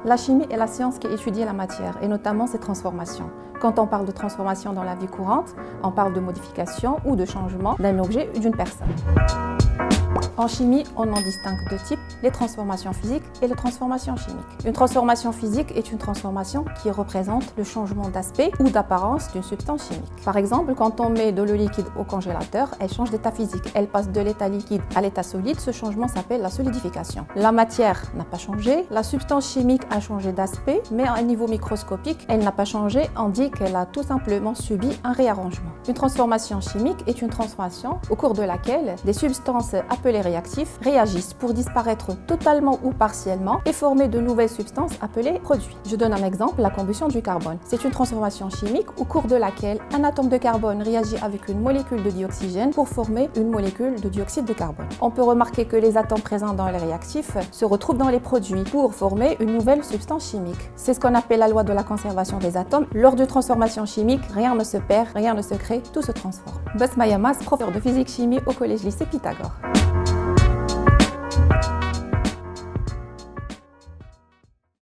La chimie est la science qui étudie la matière et notamment ses transformations. Quand on parle de transformation dans la vie courante, on parle de modification ou de changement d'un objet ou d'une personne. En chimie, on en distingue deux types, les transformations physiques et les transformations chimiques. Une transformation physique est une transformation qui représente le changement d'aspect ou d'apparence d'une substance chimique. Par exemple, quand on met de l'eau liquide au congélateur, elle change d'état physique. Elle passe de l'état liquide à l'état solide. Ce changement s'appelle la solidification. La matière n'a pas changé, la substance chimique a changé d'aspect, mais à un niveau microscopique, elle n'a pas changé. On dit qu'elle a tout simplement subi un réarrangement. Une transformation chimique est une transformation au cours de laquelle des substances appelées réactifs réagissent pour disparaître totalement ou partiellement et former de nouvelles substances appelées produits. Je donne un exemple, la combustion du carbone. C'est une transformation chimique au cours de laquelle un atome de carbone réagit avec une molécule de dioxygène pour former une molécule de dioxyde de carbone. On peut remarquer que les atomes présents dans les réactifs se retrouvent dans les produits pour former une nouvelle substance chimique. C'est ce qu'on appelle la loi de la conservation des atomes. Lors d'une transformation chimique, rien ne se perd, rien ne se crée, tout se transforme. Basma Yamas, professeur de physique-chimie au collège-lycée Pythagore.